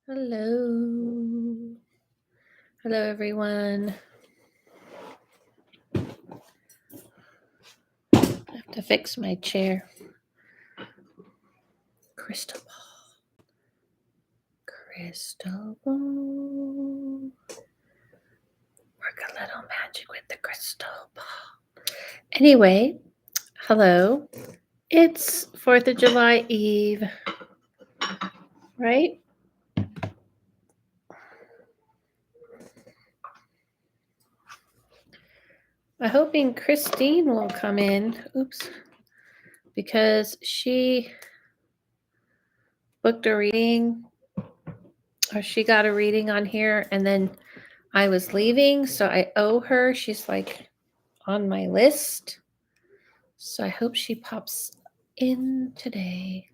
Hello. Hello, everyone. I have to fix my chair. Crystal ball. Crystal ball. Work a little magic with the crystal ball. Anyway, hello. It's 4th of July Eve, right? I'm hoping Christine will come in. Oops. Because she booked a reading, or she got a reading on here, and then I was leaving, so I owe her. She's like on my list. So I hope she pops in today.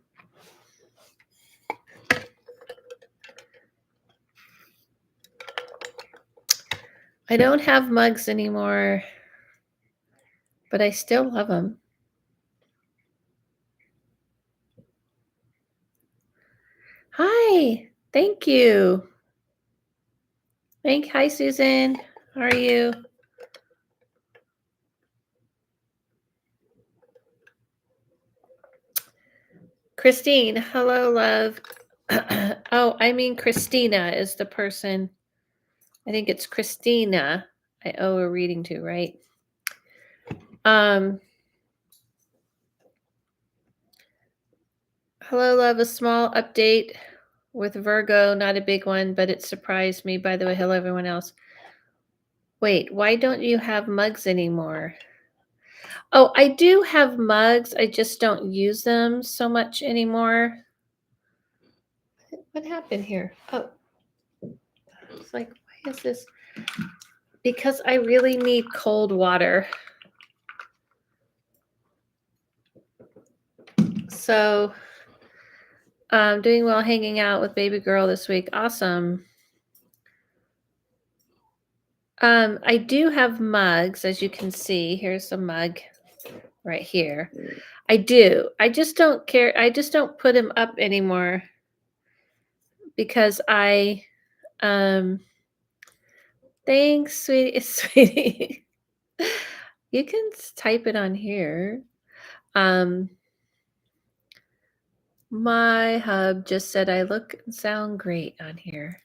I don't have mugs anymore, but I still love them. Hi, thank you. Hi, Susan. How are you? Christine, hello, love. Oh, I mean Christina is the person. I think it's Christina I owe a reading to, right? Hello, love. A small update with Virgo, not a big one, but it surprised me. By the way, hello, everyone else. Wait, why don't you have mugs anymore? Oh, I do have mugs. I just don't use them so much anymore. What happened here? Oh, it's like, why is this? Because I really need cold water. So, doing well hanging out with baby girl this week. Awesome. I do have mugs, as you can see. Here's a mug right here. I do. I just don't care. I just don't put them up anymore because thanks, sweetie. Sweetie. You can type it on here. My hub just said I look and sound great on here.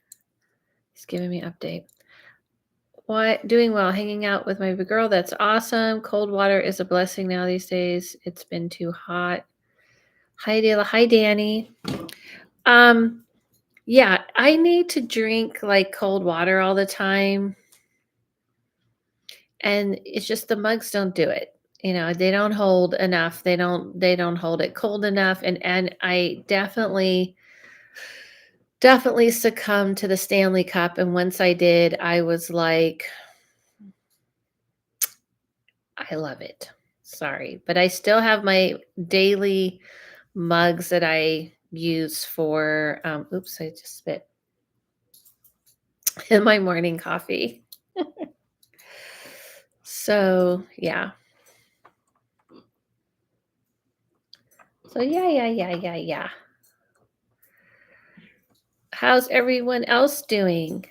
He's giving me an update. What? Doing well, hanging out with my girl. That's awesome. Cold water is a blessing now these days. It's been too hot. Hi, Dela. Hi, Danny. Yeah, I need to drink like cold water all the time. And it's just the mugs don't do it. You know, they don't hold enough. They don't hold it cold enough. And I definitely succumbed to the Stanley Cup. And once I did, I was like, I love it. Sorry. But I still have my daily mugs that I use for oops, I just spit in my morning coffee. So yeah. So yeah. How's everyone else doing?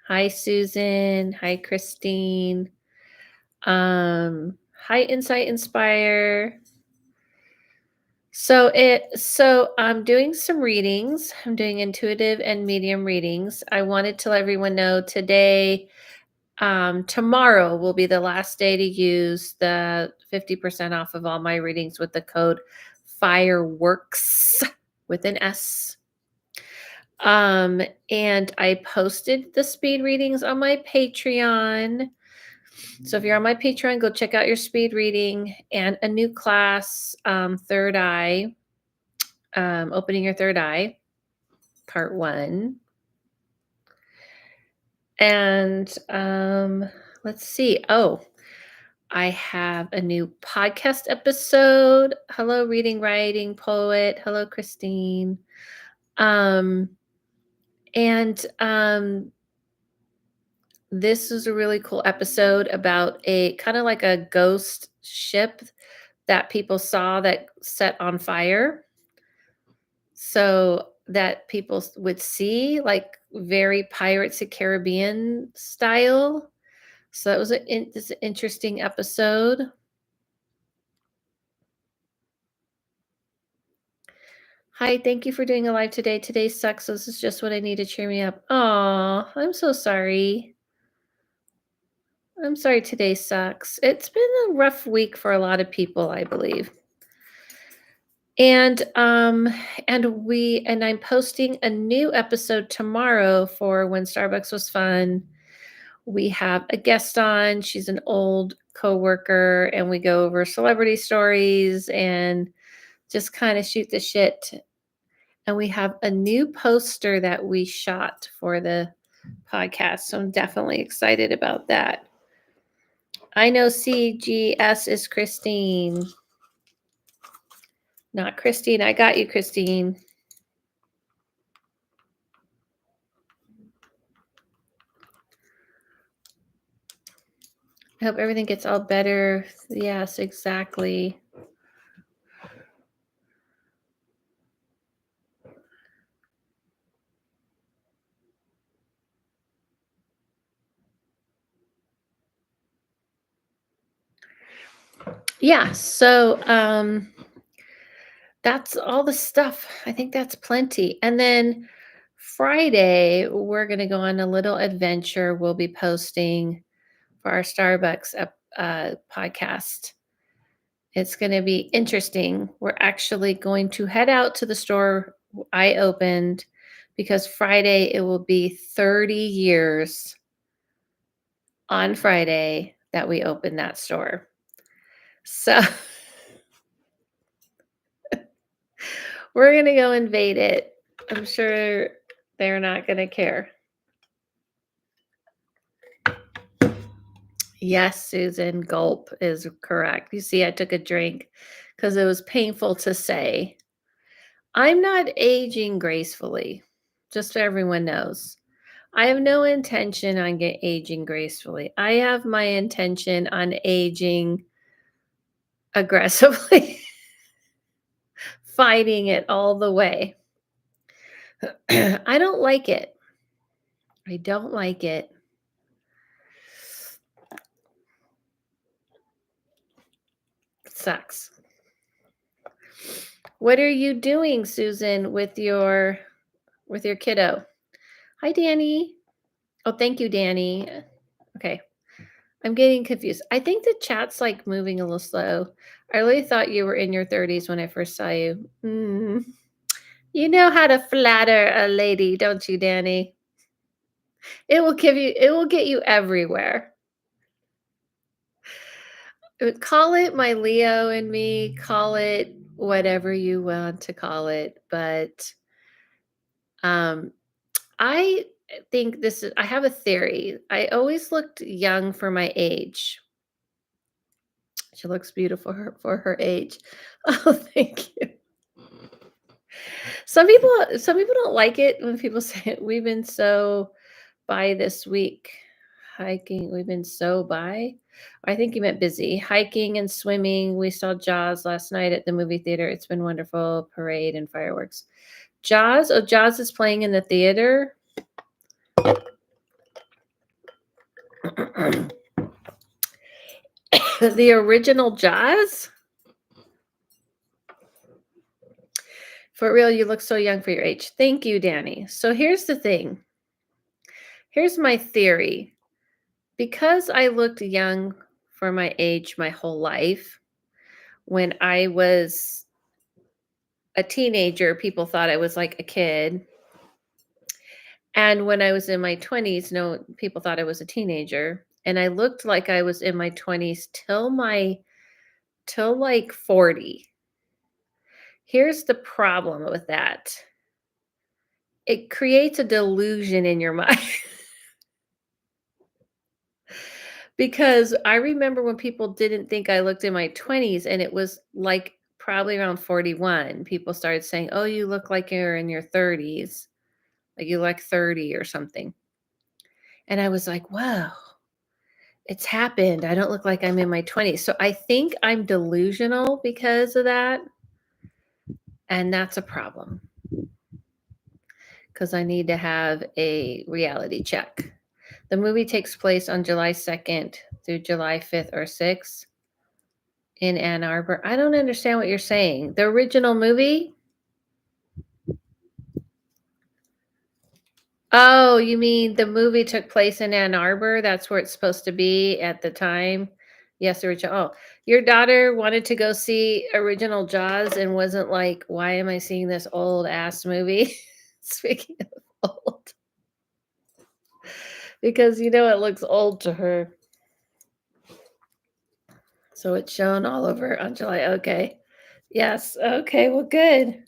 Hi, Susan. Hi, Christine. Hi, Insight Inspire. So I'm doing some readings. I'm doing intuitive and medium readings. I wanted to let everyone know today, tomorrow will be the last day to use the 50% off of all my readings with the code FIREWORKS with an S. And I posted the speed readings on my Patreon. So if you're on my Patreon, go check out your speed reading and a new class, Third Eye, Opening Your Third Eye, Part 1. And let's see. Oh, I have a new podcast episode. Hello, Reading, Writing, Poet. Hello, Christine. This is a really cool episode about a kind of like a ghost ship that people saw that set on fire. So that people would see, like very Pirates of Caribbean style. So it was it's an interesting episode. Hi, thank you for doing a live today. Today sucks. So this is just what I need to cheer me up. Oh, I'm so sorry. I'm sorry today sucks. It's been a rough week for a lot of people, I believe. And I'm posting a new episode tomorrow for When Starbucks Was Fun. We have a guest on. She's an old coworker, and we go over celebrity stories and just kind of shoot the shit. And we have a new poster that we shot for the podcast. So I'm definitely excited about that. I know CGS is Christine. Not Christine. I got you, Christine. I hope everything gets all better. Yes, exactly. Yeah, so that's all the stuff. I think that's plenty. And then Friday, we're going to go on a little adventure. We'll be posting for our Starbucks podcast. It's going to be interesting. We're actually going to head out to the store I opened because Friday it will be 30 years on Friday that we opened that store. So we're going to go invade it. I'm sure they're not going to care. Yes, Susan, gulp is correct. You see, I took a drink because it was painful to say. I'm not aging gracefully, just so everyone knows. I have no intention on aging gracefully. I have my intention on aging aggressively, fighting it all the way. I don't like it. I don't like it. It sucks. What are you doing, Susan, with your kiddo? Hi, Danny. Oh, thank you, Danny. Okay. I'm getting confused. I think the chat's like moving a little slow. I really thought you were in your 30s when I first saw you. You know how to flatter a lady, don't you, Danny? It will get you everywhere. Call it my Leo and me, call it whatever you want to call it, but I think I have a theory. I always looked young for my age. She looks beautiful for her age. Oh, thank you. Some people don't like it when people say it. We've been so by this week hiking. We've been so by. I think you meant busy hiking and swimming. We saw Jaws last night at the movie theater. It's been wonderful. Parade and fireworks. Jaws. Oh, Jaws is playing in the theater. The original Jaws. For real, you look so young for your age. Thank you, Danny. So here's the thing. Here's my theory. Because I looked young for my age my whole life, when I was a teenager, people thought I was like a kid. And when I was in my 20s, no, people thought I was a teenager. And I looked like I was in my 20s till like 40. Here's the problem with that. It creates a delusion in your mind. Because I remember when people didn't think I looked in my 20s, and it was like probably around 41, people started saying, "Oh, you look like you're in your 30s. Like you like 30 or something." And I was like, "Wow, it's happened. I don't look like I'm in my 20s." So I think I'm delusional because of that, and that's a problem. because I need to have a reality check. The movie takes place on July 2nd through July 5th or 6th in Ann Arbor. I don't understand what you're saying. The original movie? Oh, you mean the movie took place in Ann Arbor? That's where it's supposed to be at the time? Yes, original. Oh, your daughter wanted to go see original Jaws and wasn't like, why am I seeing this old ass movie? Speaking of old, because it looks old to her. So it's shown all over on July. Okay. Yes. Okay. Well, good.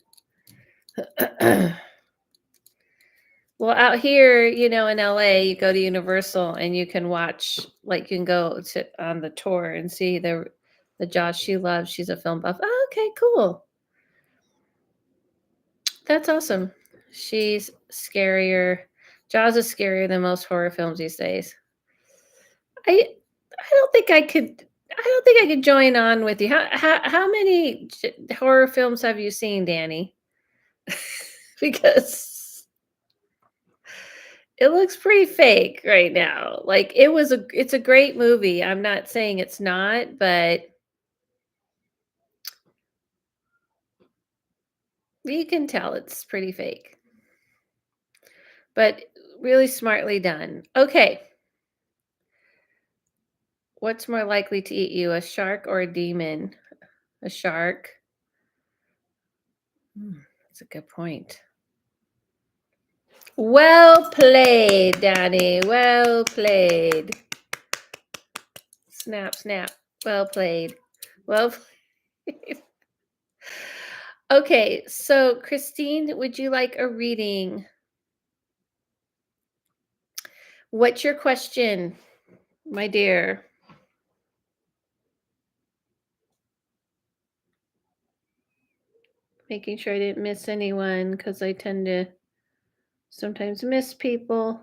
Well, out here, in LA, you go to Universal and you can watch, like, you can go to on the tour and see the Jaws she loves. She's a film buff. Oh, okay, cool. That's awesome. She's scarier. Jaws is scarier than most horror films these days. I don't think I could. I don't think I could join on with you. How many horror films have you seen, Danny? Because it looks pretty fake right now. Like it's a great movie. I'm not saying it's not, but you can tell it's pretty fake. But really smartly done. Okay. What's more likely to eat you, a shark or a demon? A shark. That's a good point. Well played, Danny. Well played. Snap, snap. Well played. Well played. Okay, so Christine, would you like a reading? What's your question, my dear? Making sure I didn't miss anyone because I tend to sometimes miss people.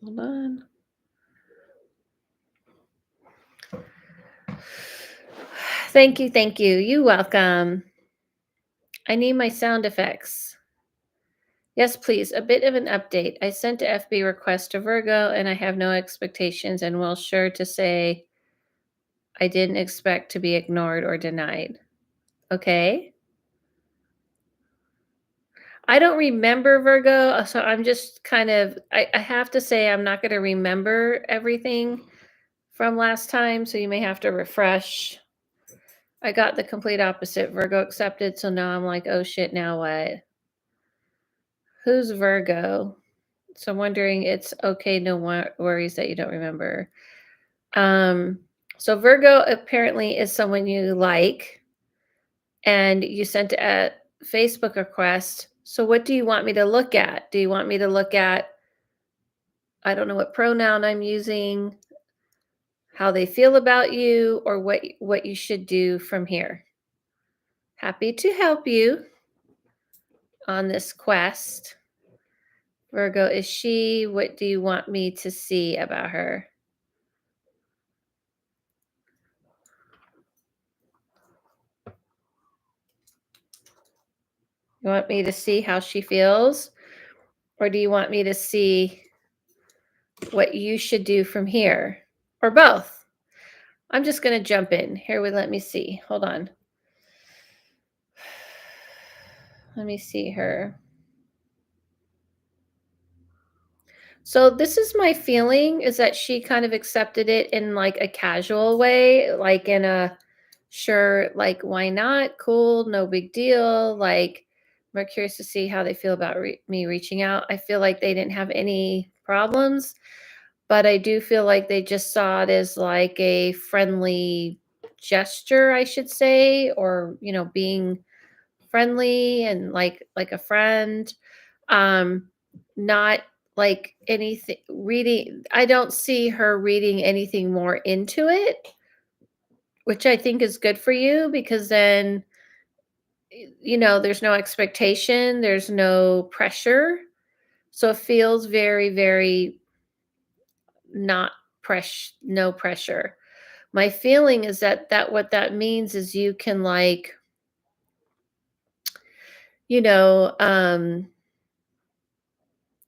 Hold on. Thank you, thank you. You welcome. I need my sound effects. Yes, please. A bit of an update. I sent a FB request to Virgo and I have no expectations and will sure to say I didn't expect to be ignored or denied. Okay. I don't remember Virgo, so I'm just kind of, I have to say, I'm not going to remember everything from last time, so you may have to refresh. I got the complete opposite. Virgo accepted, so now I'm like, oh shit, now what? Who's Virgo? So I'm wondering, it's okay, no worries that you don't remember. So Virgo apparently is someone you like, and you sent a Facebook request. So what do you want me to look at? Do you want me to look at, I don't know what pronoun I'm using, how they feel about you, or what you should do from here? Happy to help you on this quest. Virgo, is she? What do you want me to see about her? You want me to see how she feels? Or do you want me to see what you should do from here? Or both? I'm just going to jump in. Here, let me see. Hold on. Let me see her. So this is my feeling, is that she kind of accepted it in like a casual way, like in a sure, like, why not? Cool, no big deal. Like, we're curious to see how they feel about me reaching out. I feel like they didn't have any problems, but I do feel like they just saw it as like a friendly gesture, I should say, or being friendly and like a friend. Um, not like anything reading. I don't see her reading anything more into it, which I think is good for you because then there's no expectation, there's no pressure. So it feels very, very not no pressure. My feeling is that what that means is you can, like, you know,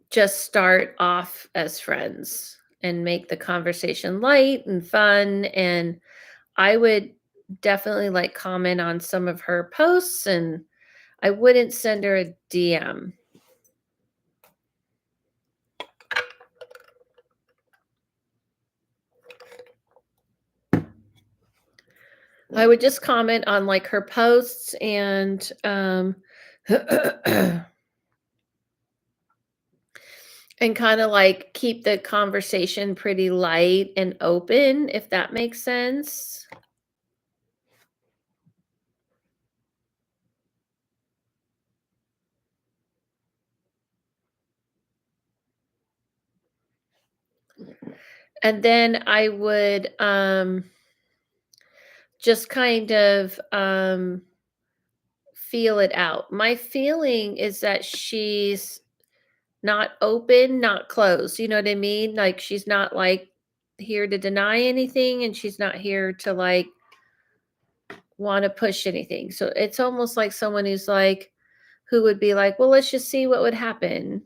just start off as friends and make the conversation light and fun. And I would definitely, like, comment on some of her posts, and I wouldn't send her a DM. I would just comment on, like, her posts, and and kind of, like, keep the conversation pretty light and open, if that makes sense. And then I would just kind of feel it out. My feeling is that she's not open, not closed. You know what I mean? Like, she's not, like, here to deny anything, and she's not here to, like, want to push anything. So it's almost like someone who's like, who would be like, well, let's just see what would happen.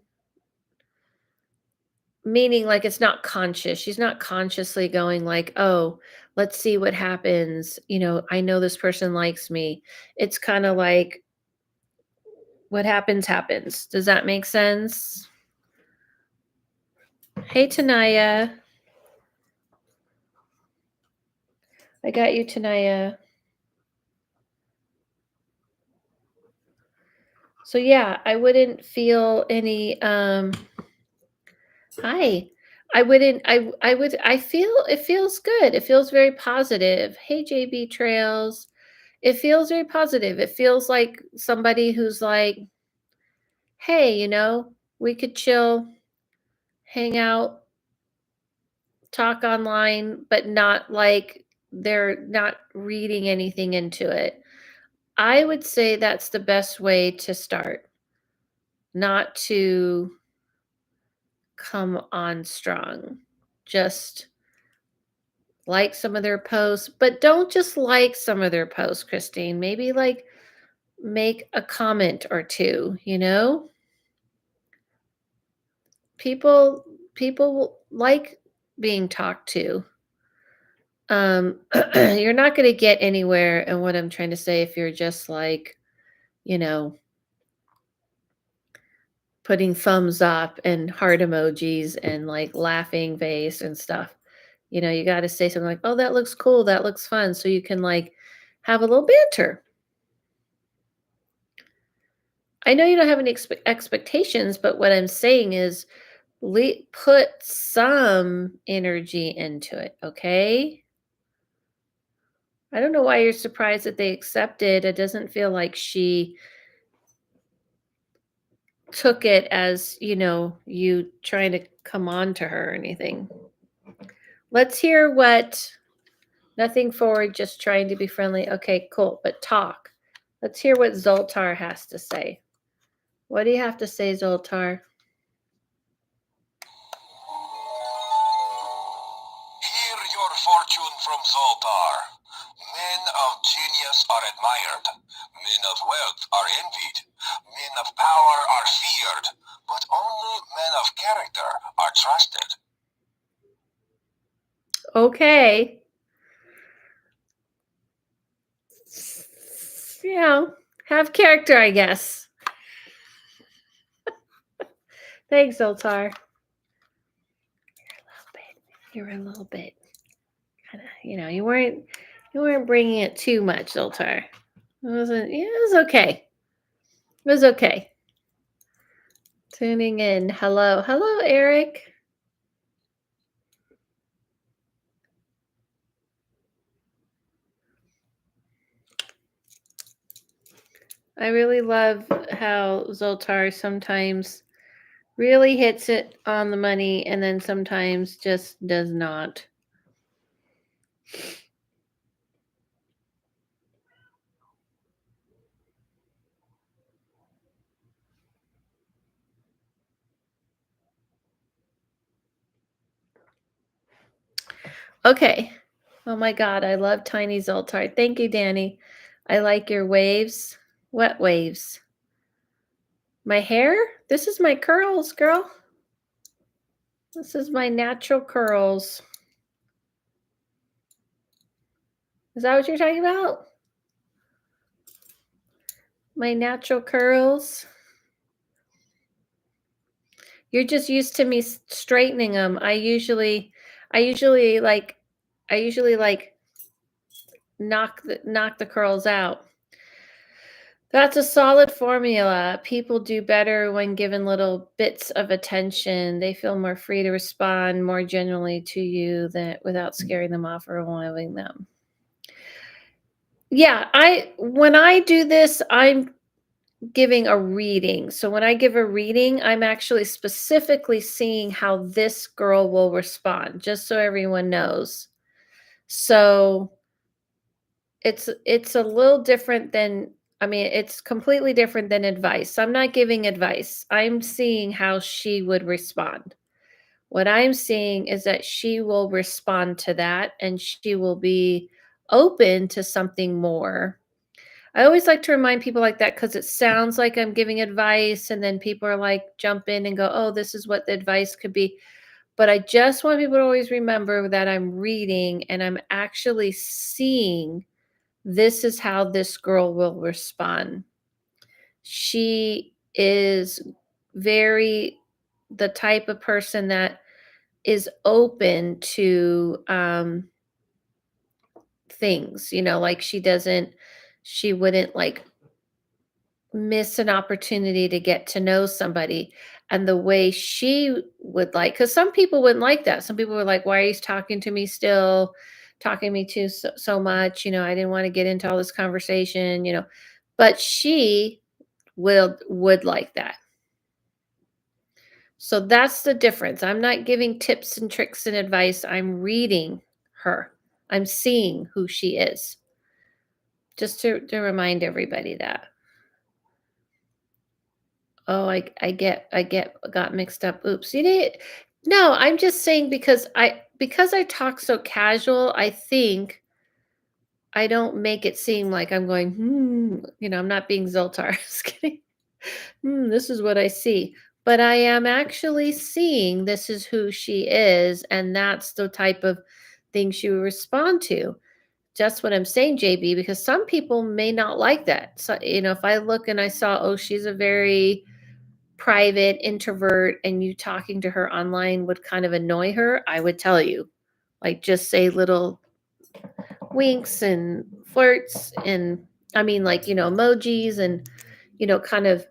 Meaning, like, it's not conscious. She's not consciously going, like, oh, let's see what happens. I know this person likes me. It's kind of like, what happens, happens. Does that make sense? Hey, Tanaya. I got you, Tanaya. So yeah, I wouldn't feel any hi. I feel it feels good. It feels very positive. Hey, JB Trails. It feels very positive. It feels like somebody who's like, hey, we could chill, hang out, talk online, but not like they're not reading anything into it. I would say that's the best way to start, not to come on strong. Just like some of their posts, but don't just like some of their posts, Christine. Maybe, like, make a comment or two. People like being talked to. You're not going to get anywhere, and what I'm trying to say, if you're just, like, you know, putting thumbs up and heart emojis and, like, laughing face and stuff. You got to say something like, "Oh, that looks cool. That looks fun." So you can, like, have a little banter. I know you don't have any expectations, but what I'm saying is, put some energy into it, okay? I don't know why you're surprised that they accepted. It doesn't feel like she took it as, you trying to come on to her or anything. Let's hear what nothing forward, just trying to be friendly. Okay, cool. But talk. Let's hear what Zoltar has to say. What do you have to say, Zoltar? Hear your fortune from Zoltar. Men of genius are admired. Men of wealth are envied. Men of power are feared. But only men of character are trusted. Okay. Have character, I guess. Thanks, Zoltar. You were a little bit kind of, you weren't bringing it too much, Zoltar. It wasn't. Yeah, it was okay. It was okay. Tuning in. Hello, Eric. I really love how Zoltar sometimes really hits it on the money, and then sometimes just does not. Okay. Oh my God, I love tiny Zoltar. Thank you, Danny. I like your waves. What waves? My hair? This is my curls, girl. This is my natural curls. Is that what you're talking about? My natural curls? You're just used to me straightening them. I usually like, I usually like knock the curls out. That's a solid formula. People do better when given little bits of attention. They feel more free to respond more genuinely to you than without scaring them off or overwhelming them. Yeah, I when I do this, I'm giving a reading. So when I give a reading, I'm actually specifically seeing how this girl will respond, just so everyone knows. So it's a little different than, I mean, it's completely different than advice. I'm not giving advice. I'm seeing how she would respond. What I'm seeing is that she will respond to that and she will be open to something more. I always like to remind people like that because it sounds like I'm giving advice, and then people are like jump in and go, "Oh, this is what the advice could be." But I just want people to always remember that I'm reading and I'm actually seeing this is how this girl will respond. She is very the type of person that is open to things, like she wouldn't like miss an opportunity to get to know somebody. And the way she would like, because some people wouldn't like that. Some people were like, why are you talking to me still? Talking me to so much, I didn't want to get into all this conversation, but she would like that. So that's the difference. I'm not giving tips and tricks and advice. I'm reading her. I'm seeing who she is. Just to remind everybody that. Oh, I got mixed up. Oops. You did. No, I'm just saying because I talk so casual, I think I don't make it seem like I'm going, I'm not being Zoltar. Just kidding. This is what I see. But I am actually seeing this is who she is, and that's the type of thing she will respond to. Just what I'm saying, JB, because some people may not like that. So, if I look and I saw, oh, she's a very private introvert, and you talking to her online would kind of annoy her, I would tell you. Like, just say little winks and flirts, and I mean, like, emojis, and, kind of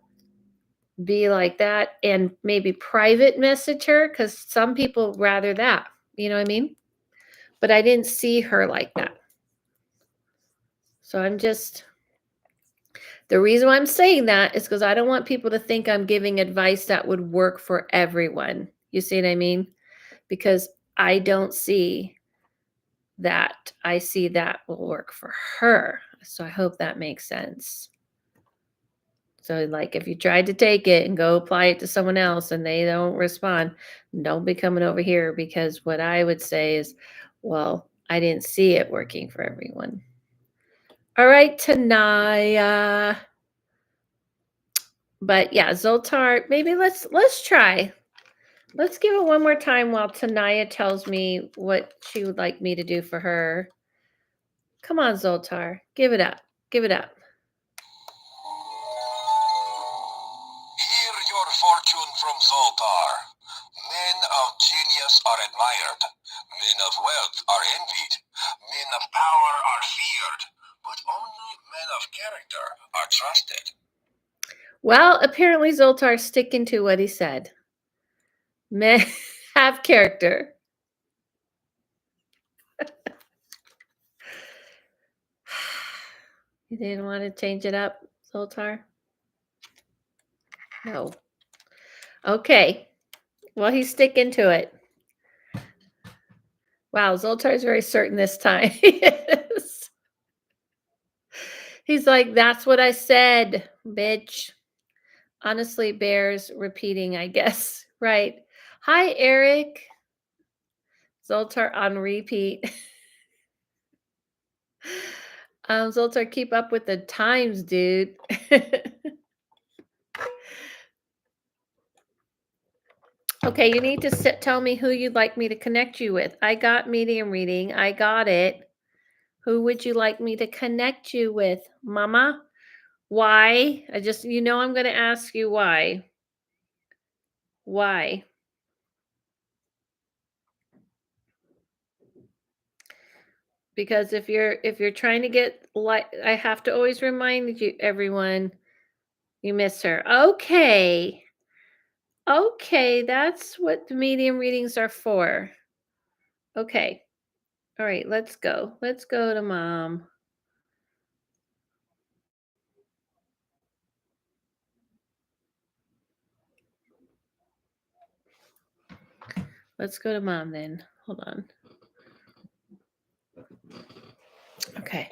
be like that, and maybe private message her, because some people rather that, you know what I mean? But I didn't see her like that. So the reason why I'm saying that is because I don't want people to think I'm giving advice that would work for everyone. You see what I mean? Because I don't see that. I see that will work for her. So I hope that makes sense. So, like, if you tried to take it and go apply it to someone else and they don't respond, don't be coming over here, because what I would say is, well, I didn't see it working for everyone. All right, Tanaya. But yeah, Zoltar, maybe let's try. Let's give it one more time while Tanaya tells me what she would like me to do for her. Come on, Zoltar. Give it up. Give it up. Hear your fortune from Zoltar. Men of genius are admired. Men of wealth are envied. Men of power are feared. But only men of character are trusted. Well, apparently Zoltar's sticking to what he said. Men have character. You didn't want to change it up, Zoltar? No. Okay. Well, he's sticking to it. Wow, Zoltar's very certain this time. He is. He's like, that's what I said, bitch. Honestly, bears repeating, I guess. Right. Hi, Eric. Zoltar on repeat. Zoltar, keep up with the times, dude. Okay, you need to tell me who you'd like me to connect you with. I got medium reading. I got it. Who would you like me to connect you with, Mama? Why? I'm going to ask you why. Why? Because if you're trying to get, like, I have to always remind you, everyone, you miss her. Okay. Okay, that's what the medium readings are for. Okay. All right, let's go. Let's go to Mom. Let's go to Mom then. Hold on. Okay.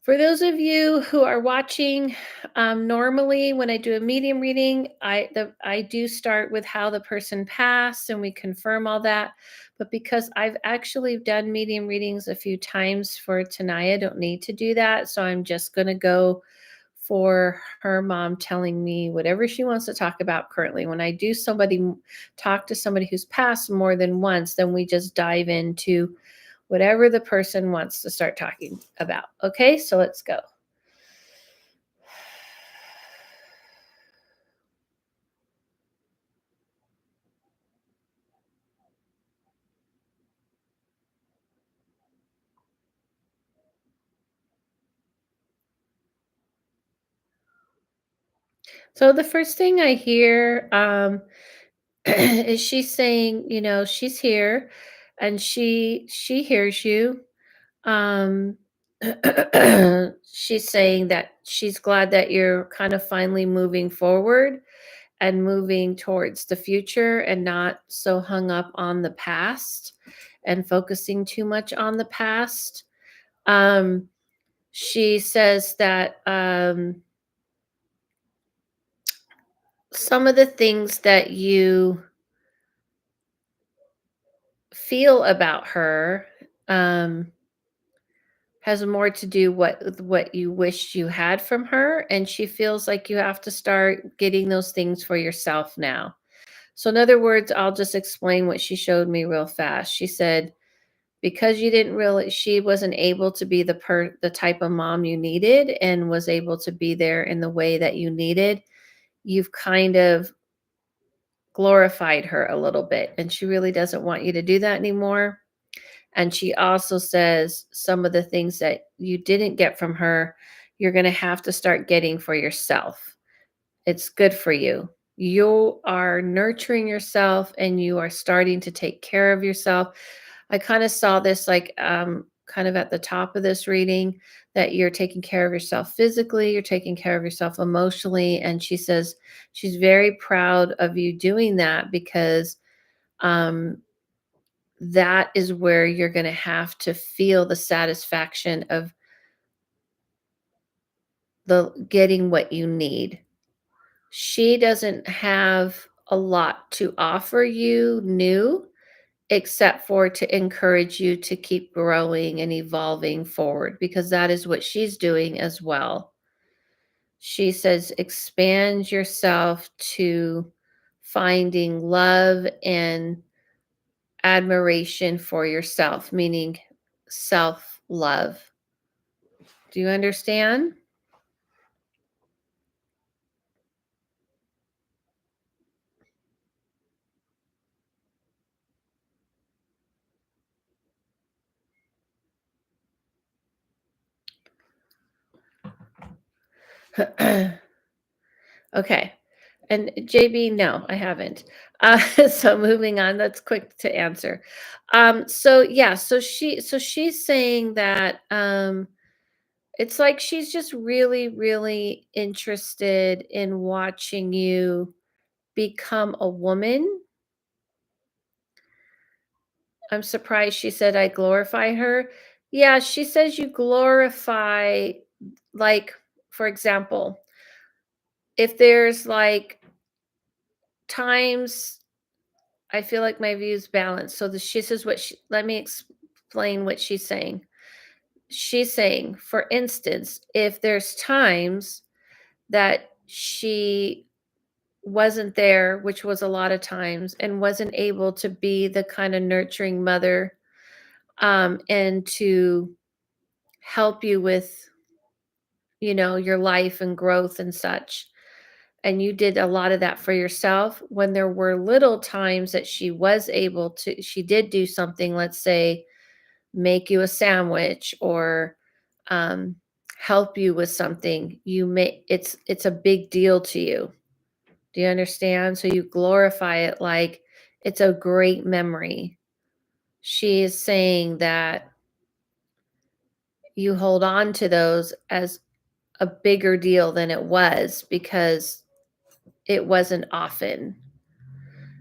For those of you who are watching, normally when I do a medium reading, I do start with how the person passed and we confirm all that. But because I've actually done medium readings a few times for Tanaya, I don't need to do that. So I'm just going to go for her mom telling me whatever she wants to talk about currently. When I do talk to somebody who's passed more than once, then we just dive into whatever the person wants to start talking about. Okay, so let's go. So the first thing I hear is she saying, she's here and she hears you. Um, she's saying that she's glad that you're kind of finally moving forward and moving towards the future and not so hung up on the past and focusing too much on the past. Um, she says that some of the things that you feel about her um, has more to do with what you wished you had from her, and she feels like you have to start getting those things for yourself now. So, in other words, I'll just explain what she showed me real fast. She said, because she wasn't able to be the type of mom you needed and was able to be there in the way that you needed, you've kind of glorified her a little bit, and she really doesn't want you to do that anymore. And she also says some of the things that you didn't get from her, you're going to have to start getting for yourself. It's good for you. You are nurturing yourself and you are starting to take care of yourself. I kind of saw this like kind of at the top of this reading, that you're taking care of yourself physically, you're taking care of yourself emotionally. And she says she's very proud of you doing that, because um, that is where you're going to have to feel the satisfaction of the getting what you need. She doesn't have a lot to offer you new, except for to encourage you to keep growing and evolving forward, because that is what she's doing as well. She says expand yourself to finding love and admiration for yourself, meaning self love. Do you understand? Okay. And JB, no, I haven't. So moving on, that's quick to answer. So yeah, so she's saying that it's like she's just really, really interested in watching you become a woman. I'm surprised she said I glorify her. Yeah, she says you glorify, like, for example, if there's like times I feel like my views balance. So she says let me explain what she's saying. she's saying, for instance, if there's times that she wasn't there, which was a lot of times, and wasn't able to be the kind of nurturing mother, and to help you with, your life and growth and such. And you did a lot of that for yourself. When there were little times that she did do something, let's say, make you a sandwich or um, help you with something, it's a big deal to you. Do you understand? So you glorify it like it's a great memory. She is saying that you hold on to those as a bigger deal than it was because it wasn't often.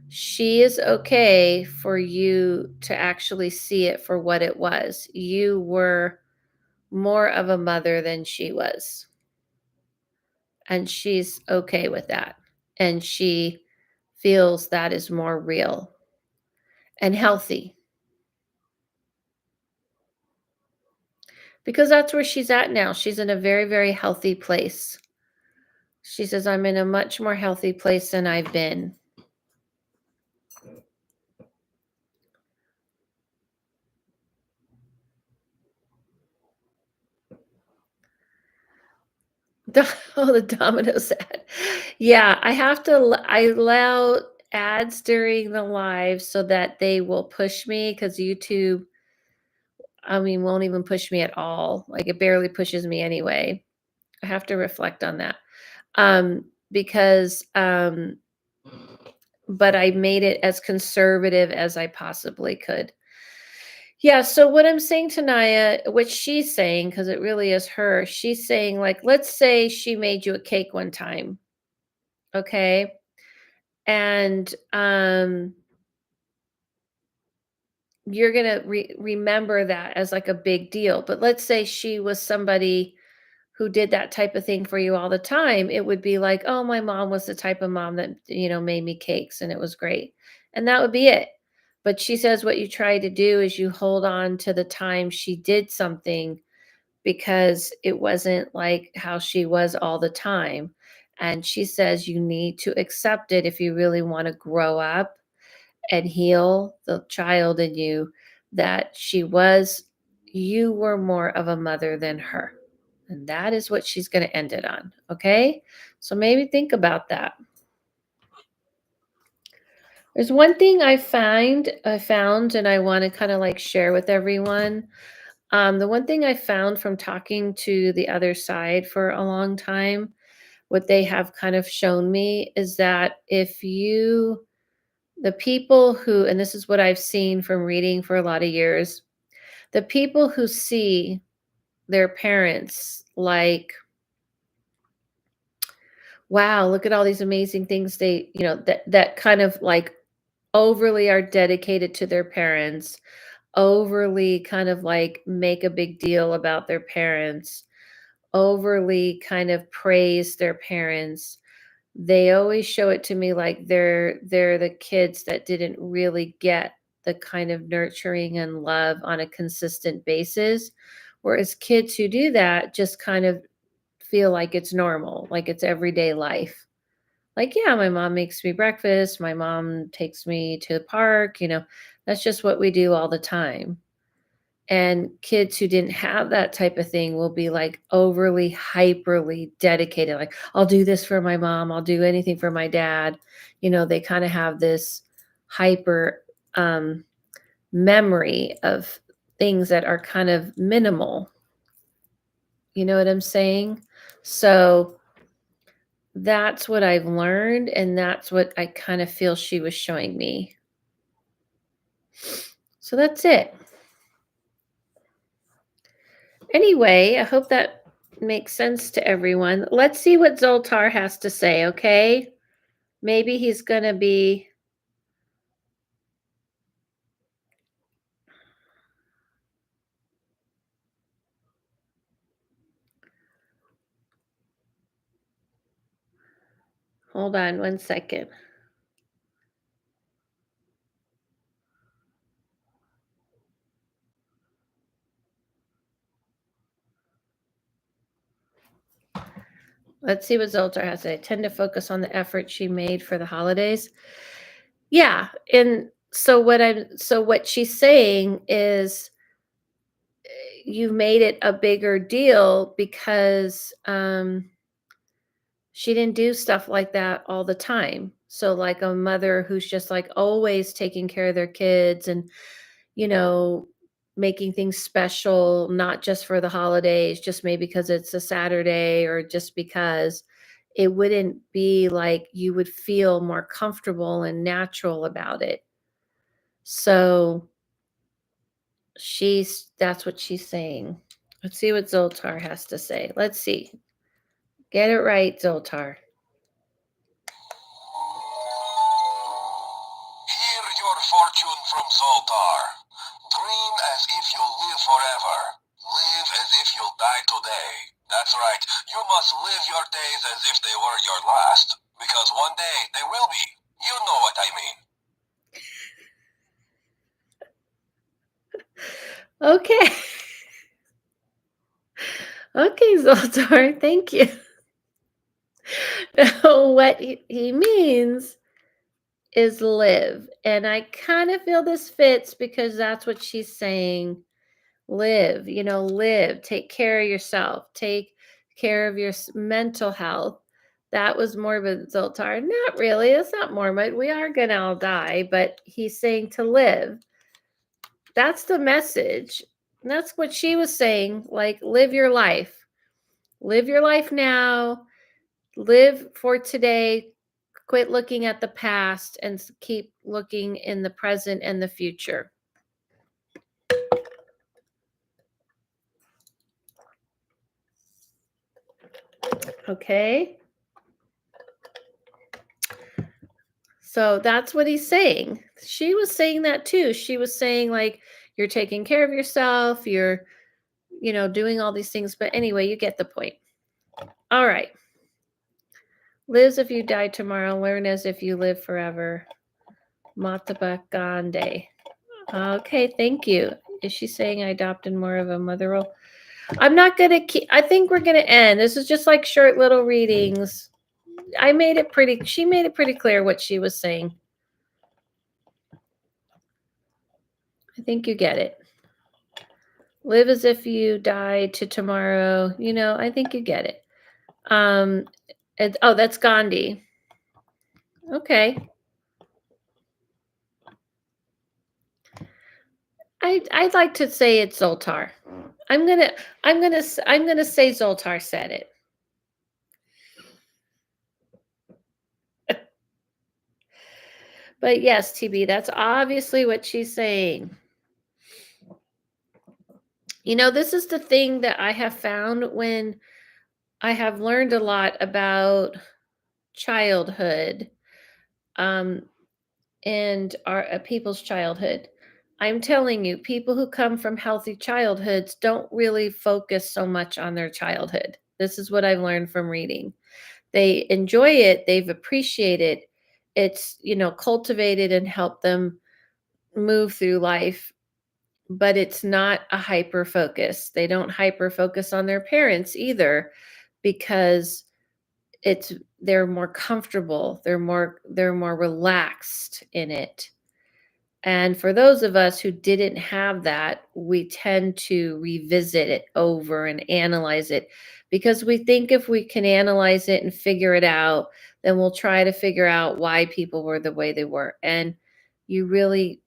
She is okay for you to actually see it for what it was. You were more of a mother than she was. And she's okay with that. And she feels that is more real and healthy because that's where she's at now. She's in a very, very healthy place. She says, I'm in a much more healthy place than I've been. Oh, the Domino's ad. Yeah, I allow ads during the live so that they will push me because YouTube, I mean, won't even push me at all. Like it barely pushes me anyway. I have to reflect on that. Because but I made it as conservative as I possibly could. Yeah, so what I'm saying to Naya, which she's saying, because it really is her, she's saying, like, let's say she made you a cake one time, okay? And you're gonna remember that as like a big deal. But let's say she was somebody who did that type of thing for you all the time, it would be like, oh, my mom was the type of mom that, made me cakes and it was great. And that would be it. But she says what you try to do is you hold on to the time she did something because it wasn't like how she was all the time. And she says you need to accept it if you really want to grow up and heal the child in you, that you were more of a mother than her. And that is what she's going to end it on. Okay. So maybe think about that. There's one thing I found, and I want to kind of like share with everyone. The one thing I found from talking to the other side for a long time, what they have kind of shown me is that the people who, and this is what I've seen from reading for a lot of years, the people who see their parents like, wow, look at all these amazing things that kind of like overly are dedicated to their parents, overly kind of like make a big deal about their parents, overly kind of praise their parents. They always show it to me like they're the kids that didn't really get the kind of nurturing and love on a consistent basis. Whereas kids who do that just kind of feel like it's normal, like it's everyday life. Like, yeah, my mom makes me breakfast, my mom takes me to the park, that's just what we do all the time. And kids who didn't have that type of thing will be like overly, hyperly dedicated. Like, I'll do this for my mom, I'll do anything for my dad. They kind of have this hyper memory of things that are kind of minimal. You know what I'm saying? So that's what I've learned, and that's what I kind of feel she was showing me. So that's it. Anyway, I hope that makes sense to everyone. Let's see what Zoltar has to say, okay? Maybe he's going to be. Hold on one second. Let's see what Zoltar has to say. I tend to focus on the effort she made for the holidays. Yeah, and so what she's saying is you made it a bigger deal because she didn't do stuff like that all the time. So like a mother who's just like always taking care of their kids and you know making things special not just for the holidays, just maybe because it's a Saturday or just because it wouldn't be like you would feel more comfortable and natural about it. So that's what she's saying. Let's see what Zoltar has to say. Let's see. Get it right, Zoltar. Hear your fortune from Zoltar. Dream as if you'll live forever. Live as if you'll die today. That's right, you must live your days as if they were your last. Because one day they will be. You know what I mean. Okay. Okay, Zoltar, thank you. What he means is live. And I kind of feel this fits because that's what she's saying. Live, live, take care of yourself, take care of your mental health. That was morbid, Zoltar. Not really. It's not morbid. We are going to all die, but he's saying to live. That's the message. And that's what she was saying. Like, live your life. Live your life now. Live for today. Quit looking at the past and keep looking in the present and the future. Okay. So that's what he's saying. She was saying that too. She was saying, like, you're taking care of yourself, you're, doing all these things. But anyway, you get the point. All right. Live as if you die tomorrow, learn as if you live forever. Mahatma Gandhi. Okay, thank you. Is she saying I adopted more of a mother role? I'm not going to keep, I think we're going to end. This is just like short little readings. She made it pretty clear what she was saying. I think you get it. Live as if you die to tomorrow. I think you get it. That's Gandhi. Okay. I'd like to say it's Zoltar. I'm gonna say Zoltar said it. But yes, TB, that's obviously what she's saying. This is the thing that I have found when I have learned a lot about childhood, and our people's childhood. I'm telling you, people who come from healthy childhoods don't really focus so much on their childhood. This is what I've learned from reading. They enjoy it, they've appreciated it. It's, cultivated and helped them move through life, but it's not a hyper focus. They don't hyper focus on their parents either because they're more comfortable, they're more relaxed in it. And for those of us who didn't have that, we tend to revisit it over and analyze it because we think if we can analyze it and figure it out, then we'll try to figure out why people were the way they were. And you really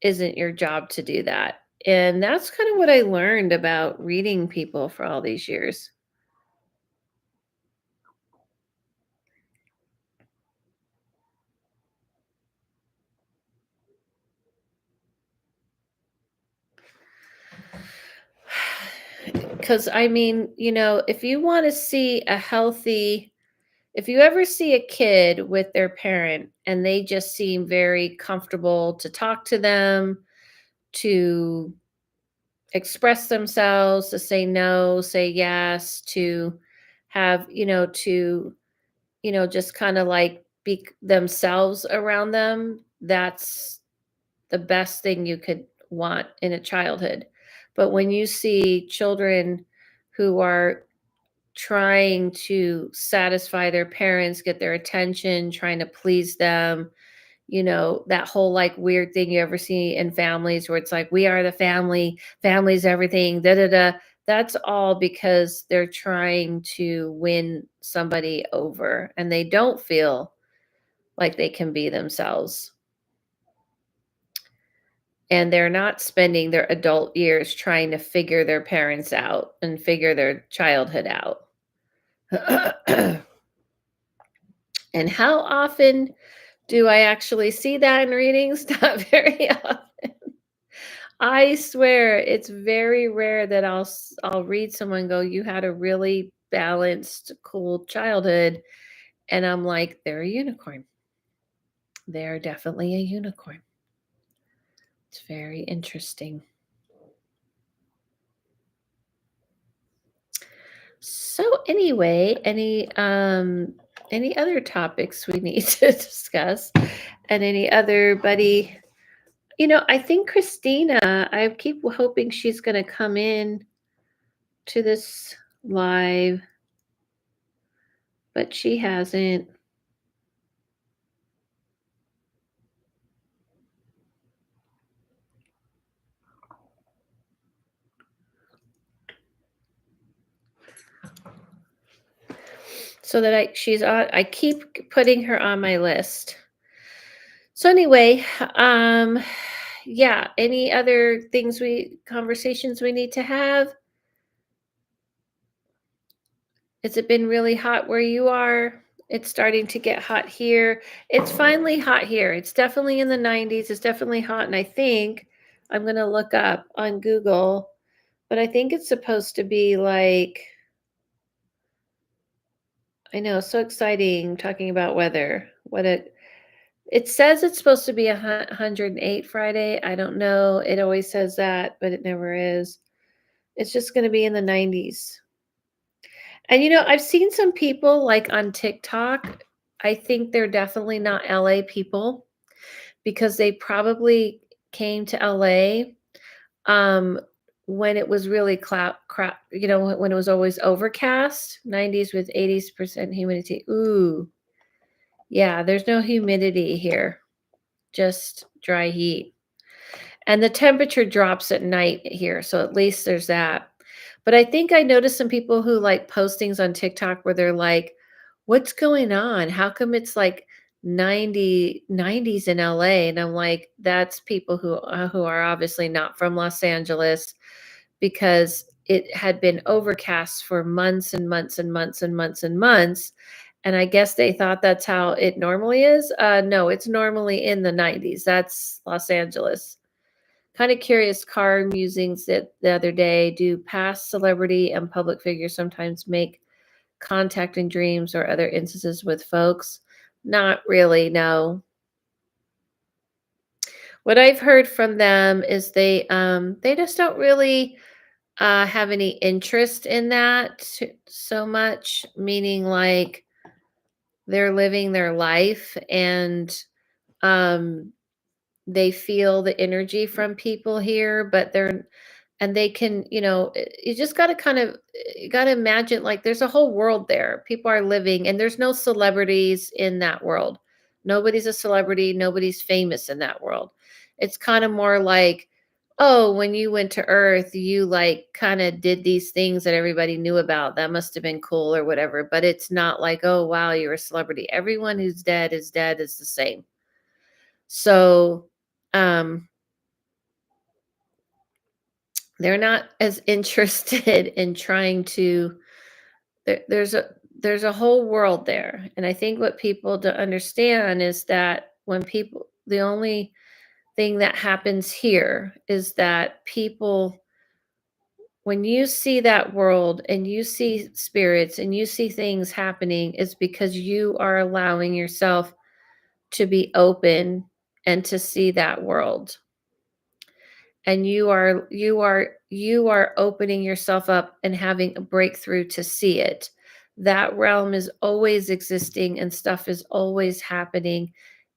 isn't your job to do that. And that's kind of what I learned about reading people for all these years. Because I mean, if you want to see if you ever see a kid with their parent and they just seem very comfortable to talk to them, to express themselves, to say no, say yes, to have, just kind of like be themselves around them, that's the best thing you could want in a childhood. But when you see children who are trying to satisfy their parents, get their attention, trying to please them. That whole like weird thing you ever see in families where it's like, we are the family, family's everything, da da da. That's all because they're trying to win somebody over and they don't feel like they can be themselves. And they're not spending their adult years trying to figure their parents out and figure their childhood out. And how often do I actually see that in readings? Not very often. I swear it's very rare that I'll read someone go, "You had a really balanced, cool childhood," and I'm like, "They're a unicorn. They're definitely a unicorn." It's very interesting. So anyway, any other topics we need to discuss, and any other buddy? I think Christina, I keep hoping she's going to come in to this live, but she hasn't. So that I keep putting her on my list. So anyway, yeah, any other conversations we need to have? Has it been really hot where you are? It's starting to get hot here. It's finally hot here. It's definitely in the 90s. It's definitely hot. And I think I'm going to look up on Google, but I think it's supposed to be like, I know, so exciting talking about weather. It says it's supposed to be 108 Friday. I don't know. It always says that, but it never is. It's just going to be in the 90s. And I've seen some people like on TikTok. I think they're definitely not LA people because they probably came to LA um when it was really crap, when it was always overcast, 90s with 80% humidity. Ooh. Yeah, there's no humidity here. Just dry heat. And the temperature drops at night here, so at least there's that. But I think I noticed some people who like postings on TikTok where they're like, "What's going on? How come it's like 90s in LA?" And I'm like, that's people who are obviously not from Los Angeles because it had been overcast for months and months and months and months and months. And I guess they thought that's how it normally is. No, it's normally in the 90s. That's Los Angeles. Kind of curious car musings that the other day. Do past celebrity and public figures sometimes make contact in dreams or other instances with folks? Not really, no. What I've heard from them is they just don't really have any interest in that so much, meaning like they're living their life and um they feel the energy from people here, but they can, you just got to kind of, you got to imagine like there's a whole world there. People are living and there's no celebrities in that world. Nobody's a celebrity, nobody's famous in that world. It's kind of more like, oh, when you went to Earth, you like kind of did these things that everybody knew about. That must have been cool or whatever. But it's not like, oh, wow, you're a celebrity. Everyone who's dead is the same. So, um, they're not as interested in trying to there's a whole world there. And I think what people don't understand is that the only thing that happens here is that people, when you see that world and you see spirits and you see things happening, is because you are allowing yourself to be open and to see that world. And you are opening yourself up and having a breakthrough to see it. That realm is always existing and stuff is always happening.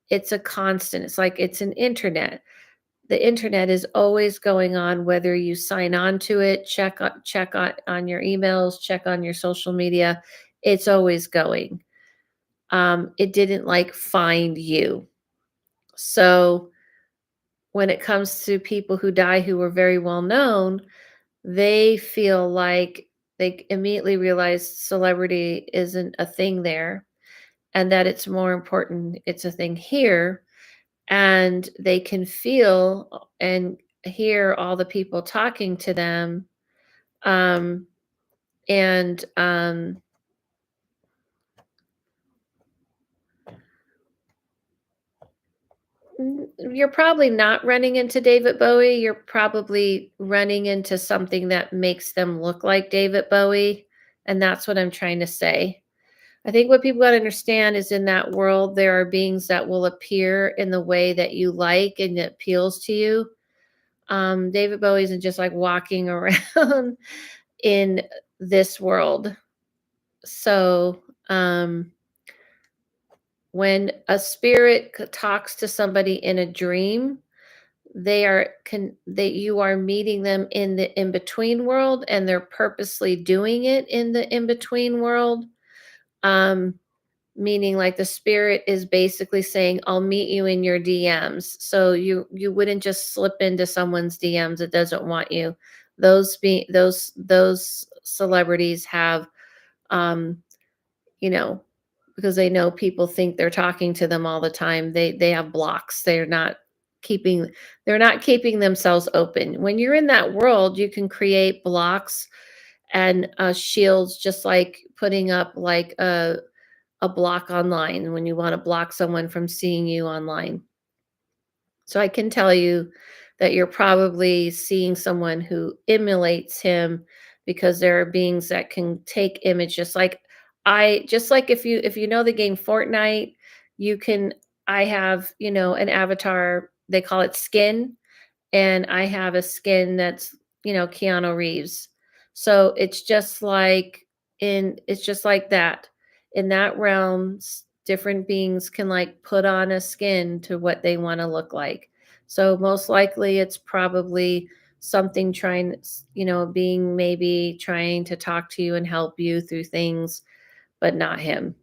It's a constant. It's like it's an internet. the internet is always going on, whether you sign on to it, check on your emails, check on your social media. It's always going. It didn't like find you. So when it comes to people who die who were very well known, they feel like they immediately realize celebrity isn't a thing there, and that it's more important, it's a thing here. And they can feel and hear all the people talking to them. Um, and You're probably not running into David Bowie. You're probably running into something that makes them look like David Bowie. And that's what I'm trying to say. I think what people got to understand is in that world, there are beings that will appear in the way that you like and it appeals to you. David Bowie isn't just like walking around in this world. So, when a spirit talks to somebody in a dream, they you are meeting them in the in between world, and they're purposely doing it in the in between world. Um, Meaning like the spirit is basically saying, "I'll meet you in your DMs." So you wouldn't just slip into someone's DMs that doesn't want you. Those celebrities have, um, you know, because they know people think they're talking to them all the time. They have blocks. Keeping they're not keeping themselves open. When you're in that world, you can create blocks and shields, just like putting up like a block online when you want to block someone from seeing you online. So I can tell you that you're probably seeing someone who emulates him, because there are beings that can take image, just like if you know the game Fortnite, you can I have, an avatar, they call it skin, and I have a skin that's, Keanu Reeves. So it's just like that. In that realm, different beings can like put on a skin to what they want to look like. So most likely it's probably something being maybe trying to talk to you and help you through things, but not him.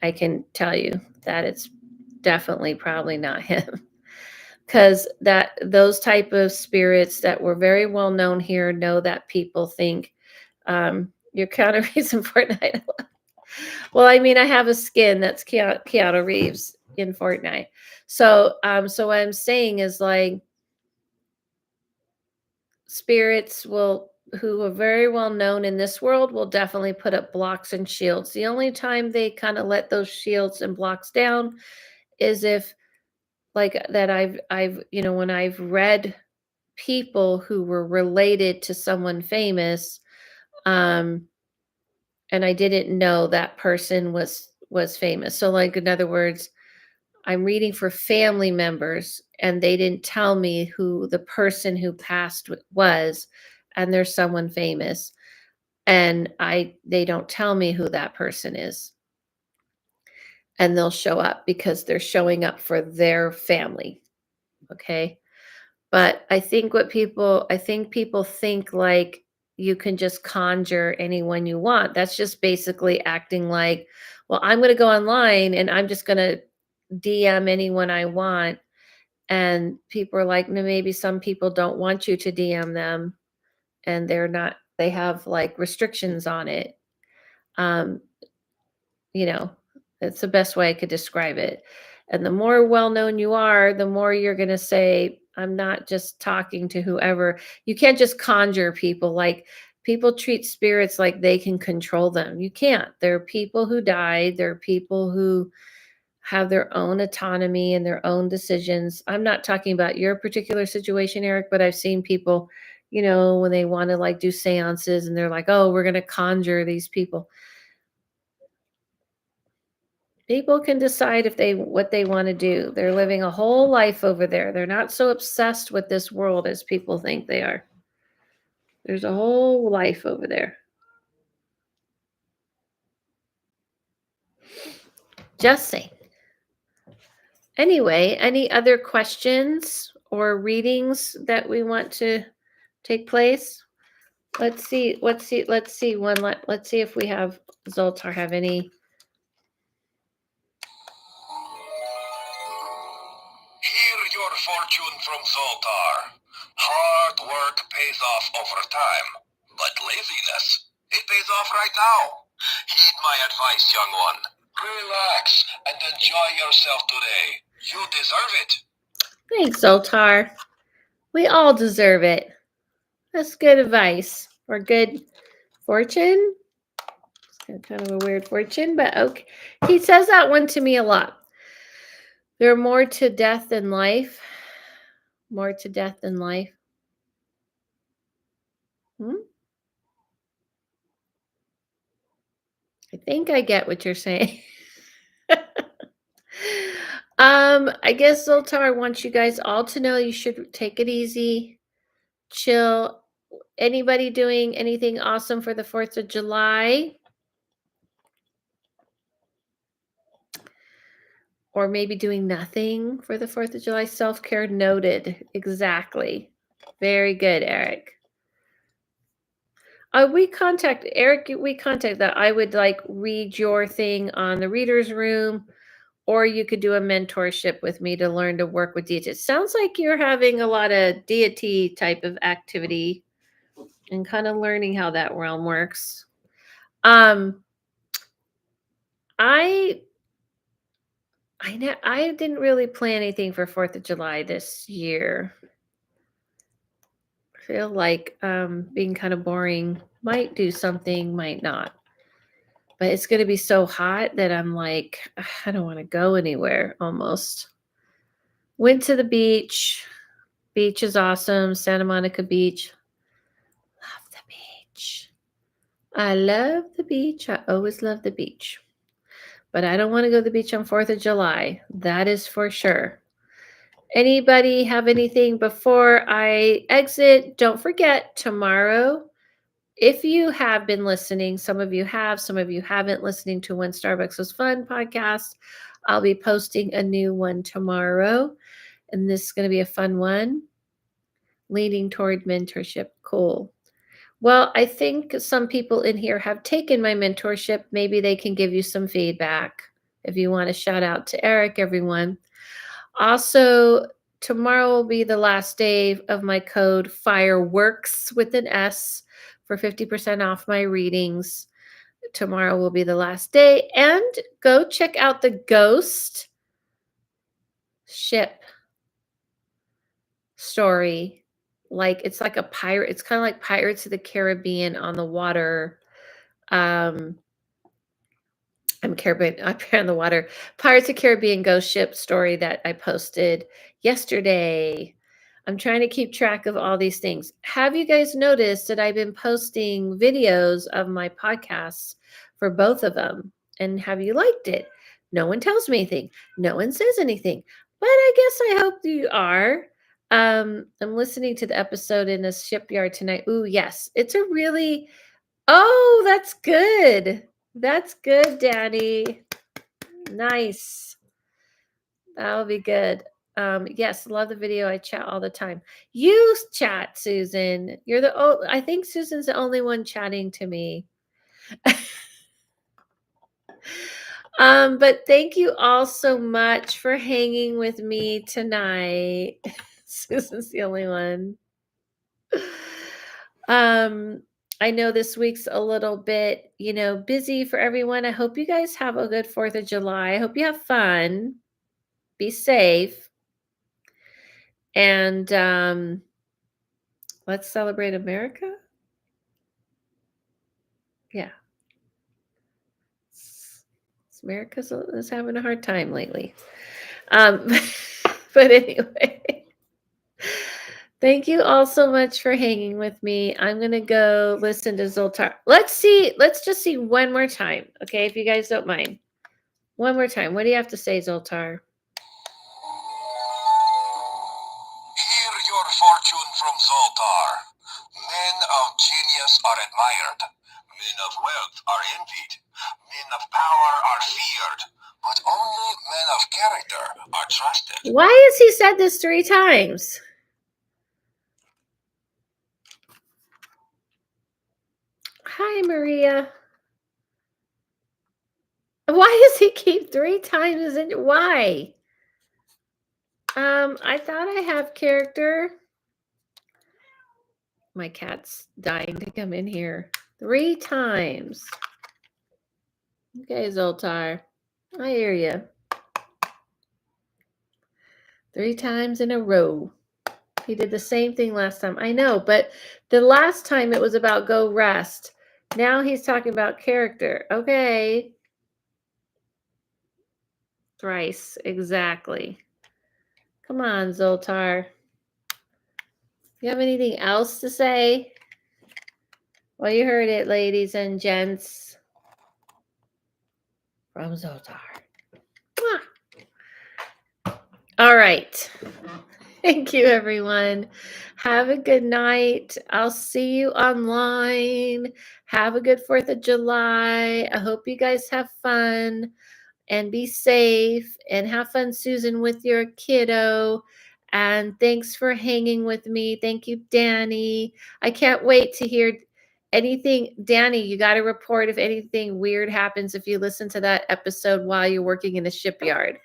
I can tell you that it's definitely probably not him. Because that those type of spirits that were very well known here know that people think, you're Keanu Reeves in Fortnite. Well, I mean, I have a skin that's Keanu Reeves in Fortnite. So what I'm saying is like spirits will who are very well known in this world will definitely put up blocks and shields. The only time they kind of let those shields and blocks down is if like that I've when I've read people who were related to someone famous, um and I didn't know that person was famous. So like in other words, I'm reading for family members and they didn't tell me who the person who passed was, and there's someone famous, and I they don't tell me who that person is, and they'll show up because they're showing up for their family. Okay. But I think people think like you can just conjure anyone you want. That's just basically acting like, well, I'm going to go online and I'm just going to DM anyone I want. And people are like, no, maybe some people don't want you to DM them, and they have like restrictions on it. Um, you know, it's the best way I could describe it. And the more well known you are, the more you're going to say, I'm not just talking to whoever. You can't just conjure people. Like people treat spirits like they can control them. You can't. There are people who died, there are people who have their own autonomy and their own decisions. I'm not talking about your particular situation, Eric, but I've seen people, when they want to like do seances and they're like, oh, we're going to conjure these people. People can decide if they what they want to do. They're living a whole life over there. They're not so obsessed with this world as people think they are. There's a whole life over there. Just saying. Anyway, any other questions or readings that we want to take place. Let's see. Let's see if we have Zoltar have any. Hear your fortune from Zoltar. Hard work pays off over time, but laziness, it pays off right now. Heed my advice, young one. Relax and enjoy yourself today. You deserve it. Thanks, Zoltar. We all deserve it. That's good advice or good fortune. It's kind of a weird fortune, but okay. He says that one to me a lot. There are more to death than life. More to death than life. I think I get what you're saying. I guess Zoltar wants you guys all to know you should take it easy, chill. Anybody doing anything awesome for the 4th of July? Or maybe doing nothing for the 4th of July? Self-care noted. Exactly. Very good, Eric. We contact that I would like read your thing on the reader's room, or you could do a mentorship with me to learn to work with deities. It sounds like you're having a lot of deity type of activity and kind of learning how that realm works. I didn't really plan anything for 4th of July this year. I feel like being kind of boring. Might do something, might not. But it's going to be so hot that I'm like, I don't want to go anywhere almost. Went to the beach. Beach is awesome. Santa Monica Beach. Love the beach. I love the beach. I always love the beach. But I don't want to go to the beach on 4th of July. That is for sure. Anybody have anything before I exit? Don't forget tomorrow. If you have been listening, some of you have, some of you haven't, listening to When Starbucks Was Fun podcast. I'll be posting a new one tomorrow, and this is going to be a fun one. Leaning toward mentorship. Cool. Well, I think some people in here have taken my mentorship. Maybe they can give you some feedback. If you want to shout out to Eric, everyone. Also, tomorrow will be the last day of my code Fireworks with an S for 50% off my readings. Tomorrow will be the last day. And go check out the Ghost Ship story. Like it's like a pirate. It's kind of like Pirates of the Caribbean on the water. Caribbean, up here on the water. Pirates of the Caribbean ghost ship story that I posted yesterday. I'm trying to keep track of all these things. Have you guys noticed that I've been posting videos of my podcasts for both of them? And have you liked it? No one tells me anything. No one says anything. But I guess I hope you are. I'm listening to the episode in a shipyard tonight. Ooh, yes. It's a really Oh, that's good. That's good, Daddy. Nice. That'll be good. Yes, love the video. I chat all the time. You chat, Susan. I think Susan's the only one chatting to me. But thank you all so much for hanging with me tonight. Susan's the only one. I know this week's a little bit, busy for everyone. I hope you guys have a good 4th of July. I hope you have fun. Be safe. And let's celebrate America. Yeah. America is having a hard time lately. But anyway. Thank you all so much for hanging with me. I'm going to go listen to Zoltar. Let's just see one more time, okay, if you guys don't mind. One more time. What do you have to say, Zoltar? Hear your fortune from Zoltar. Men of genius are admired. Men of wealth are envied. Men of power are feared. but only men of character are trusted. Why has he said this 3 times? Hi, Maria. Why does he keep 3 times? Why? I thought I have character. My cat's dying to come in here. 3 times. Okay, Zoltar. I hear you. 3 times in a row. He did the same thing last time. I know, but the last time it was about go rest. Now he's talking about character. Okay. Thrice. Exactly. Come on, Zoltar. You have anything else to say? Well, you heard it, ladies and gents. From Zoltar. All right. Thank you, everyone. Have a good night. I'll see you online. Have a good 4th of July. I hope you guys have fun and be safe and have fun, Susan, with your kiddo. And thanks for hanging with me. Thank you, Danny. I can't wait to hear anything. Danny, you got to report if anything weird happens if you listen to that episode while you're working in the shipyard.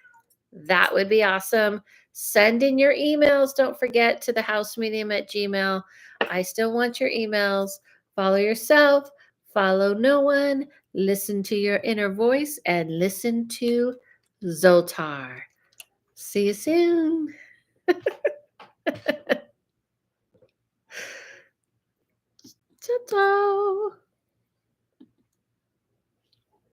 That would be awesome. Send in your emails. Don't forget to thehousemedium@gmail. I still want your emails. Follow yourself. Follow no one. Listen to your inner voice and listen to Zoltar. See you soon. Ta-ta.